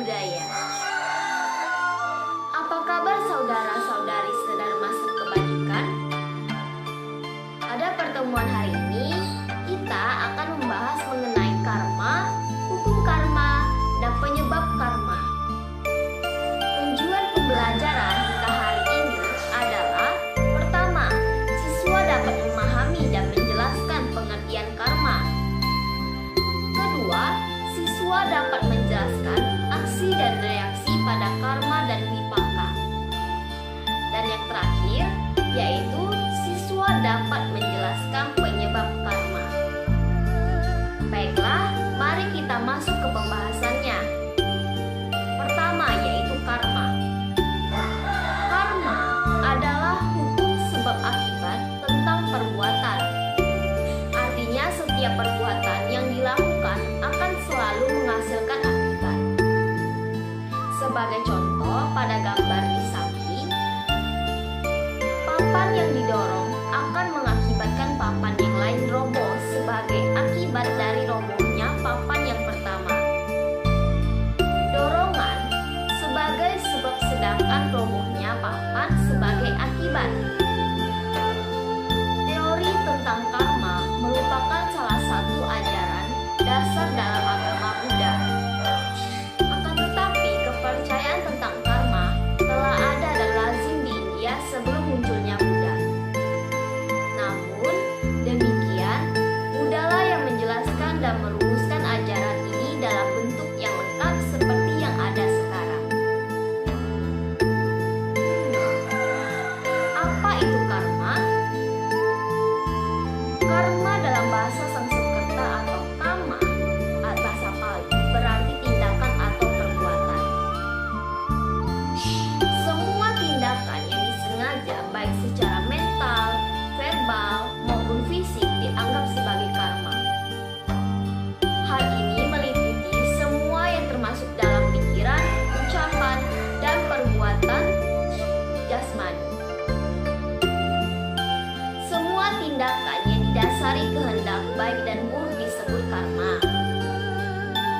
budaya. Apa kabar saudara-saudari sedharma sekebajikan? Pada pertemuan hari ini, kita akan membahas mengenai karma, hukum karma, dan penyebab karma. Tujuan pembelajaran kita hari ini adalah: pertama, siswa dapat memahami dan menjelaskan pengertian karma. Kedua, siswa dapat menjelaskan aksi dan reaksi pada karma dan vipaka. Dan yang terakhir, yaitu siswa dapat menjelaskan penyebab karma. Baiklah, mari kita masuk ke pembahasannya. Pertama, yaitu karma. Karma adalah hukum sebab akibat tentang perbuatan. Artinya, setiap perbuatan yang dilakukan akan selalu menghasilkan akibat. Sebagai contoh, pada gambar di samping, papan yang didorong akan mengakibatkan papan yang lain roboh sebagai akibat dari robohnya papan yang pertama. Dorongan sebagai sebab, sedangkan robohnya papan sebagai akibat. Teori tentang karma merupakan salah satu ajaran dasar dalam agama Buddha. Akan tetapi, kepercayaan tentang karma telah ada dan lazim di India sebelum munculnya Buddha. Namun demikian, Buddha yang menjelaskan dan merumuskan ajaran ini dalam bentuk yang lengkap seperti yang ada sekarang. Apa itu karma? Karma dalam bahasa Sanskerta atau kama atau bahasa Pali berarti tindakan atau perbuatan. Semua tindakan yang disengaja baik secara mental, verbal maupun fisik dianggap sebagai karma. Hal ini meliputi semua yang termasuk dalam pikiran, ucapan, dan perbuatan jasmani. Semua tindakan yang didasari kehendak baik dan buruk disebut karma.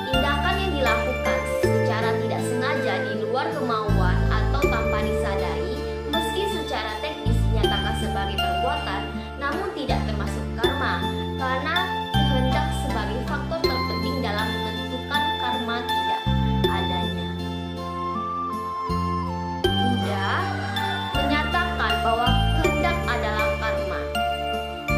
Tindakan yang dilakukan secara tidak sengaja di luar kemauan atau tanpa disadari, meski secara teknis dinyatakan sebagai perbuatan, namun tidak termasuk karma, karena kehendak sebagai faktor terpenting dalam menentukan karma tidak adanya. Buddha menyatakan bahwa kehendak adalah karma.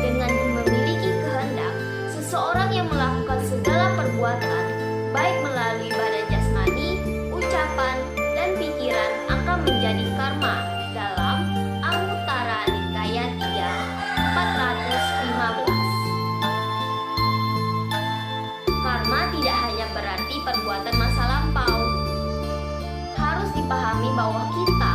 Dengan memiliki kehendak, seseorang yang melakukan segala perbuatan, baik melalui badan jasmani, ucapan, dan pikiran akan menjadi karma dalam Anguttara Nikaya 3, 415. Karma tidak hanya berarti perbuatan masa lampau. Harus dipahami bahwa kita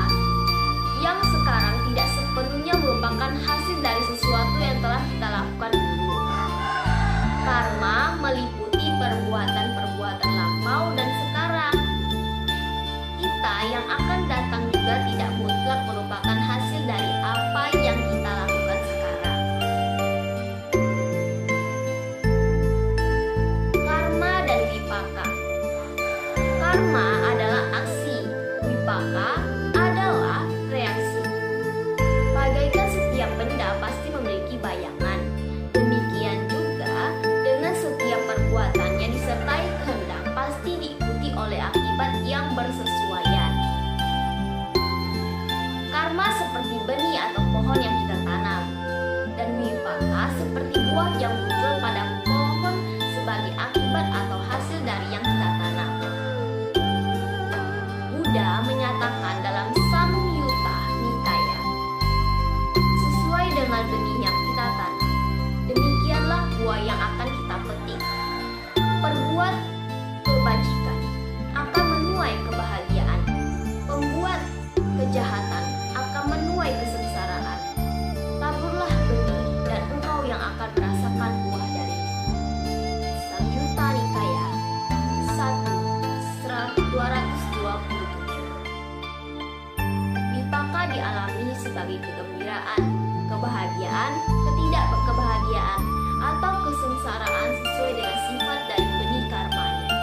yang sekarang tidak sepenuhnya merupakan hasil dari sesuatu yang telah kita lakukan dulu. Karma meliputi perbuatan-perbuatan lampau dan sekarang. Kita yang akan datang juga tidak mutlak merupakan hasil dari apa yang kita lakukan sekarang. Karma dan vipaka. Karma adalah aksi, vipaka adalah reaksi. Bagaikan setiap benda pasti memiliki bayangan, demikian juga dengan setiap perbuatan yang disertai kehendak pasti diikuti oleh akibat yang bersesuaian. Karma seperti benih atau pohon yang kita tanam, dan vipaka seperti buah yang muncul pada pohon sebagai akibat atau hasil dari yang kita tanam. Buddha menyatakan dalam Samyutta Nikaya, sesuai dengan benih yang kita tanam, demikianlah buah yang akan kita petik. Perbuat kebajikan akan menuai kebahagiaan. Pembuat kejahatan akan menuai kesengsaraan. Taburlah benih dan engkau yang akan merasakan buah darinya. Samyutta Nikaya 1/227. Vipaka dialami sebagai kegembiraan, kebahagiaan, ketidakkebahagiaan, atau kesengsaraan sesuai dengan sifat dari benih karmanya.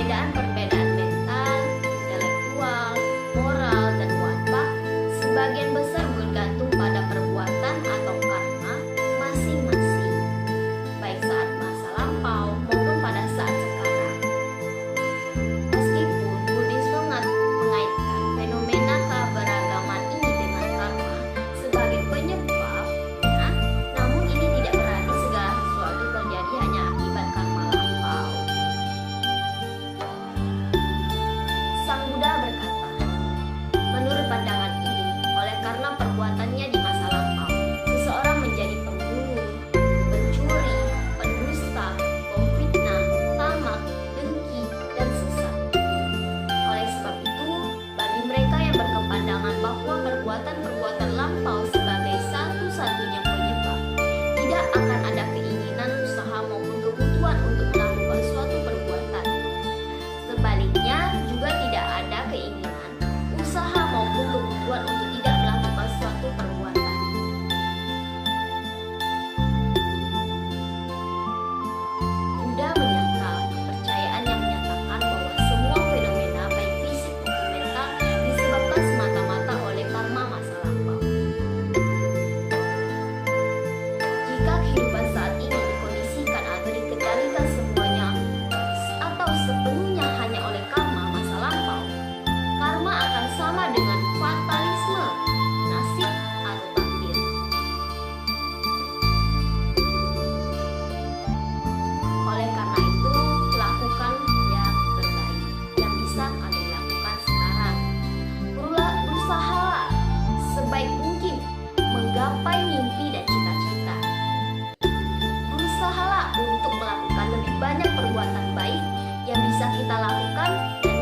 perbedaan-perbedaan mental, intelektual, moral, dan watak sebagian besar bergantung pada perbuatan atau karma masing-masing, baik saat masa lampau maupun pada saat sekarang. Meskipun Buddhisme mengaitkan fenomena keberagaman ini dengan karma sebagai penyebabnya, namun ini tidak berarti segala sesuatu terjadi hanya akibat karma lampau. Sang Buddha berkata, menurut pandangan ini, oleh karena perbuatannya di masa lampau, seseorang menjadi pembunuh, pencuri, pendusta, pemfitnah, tamak, dengki, dan sesat. Oleh sebab itu, bagi mereka yang berkepandangan bahwa perbuatan-perbuatan lampau sebagai satu-satunya penyebab, tidak akan ada keinginan, usaha, maupun kebutuhan untuk melakukan suatu perbuatan. Sebaliknya, juga tidak ada keinginan, usaha, maupun kebutuhan untuk tidak melakukan suatu perbuatan. Buddha menyangkal kepercayaan yang menyatakan bahwa semua fenomena baik fisik maupun mental disebabkan semata-mata oleh karma masa lampau. Jika kehidupan saat ini dikondisikan atau dikendalikan semuanya atau sepenuhnya hanya oleh karma masa lampau, karma akan sama dengan fatalisme, nasib, atau takdir. Oleh karena itu, lakukan yang terbaik yang bisa kami lakukan sekarang. Berusahalah sebaik mungkin menggapai mimpi dan cita-cita. Berusahalah untuk melakukan lebih banyak perbuatan baik yang bisa kita lakukan dan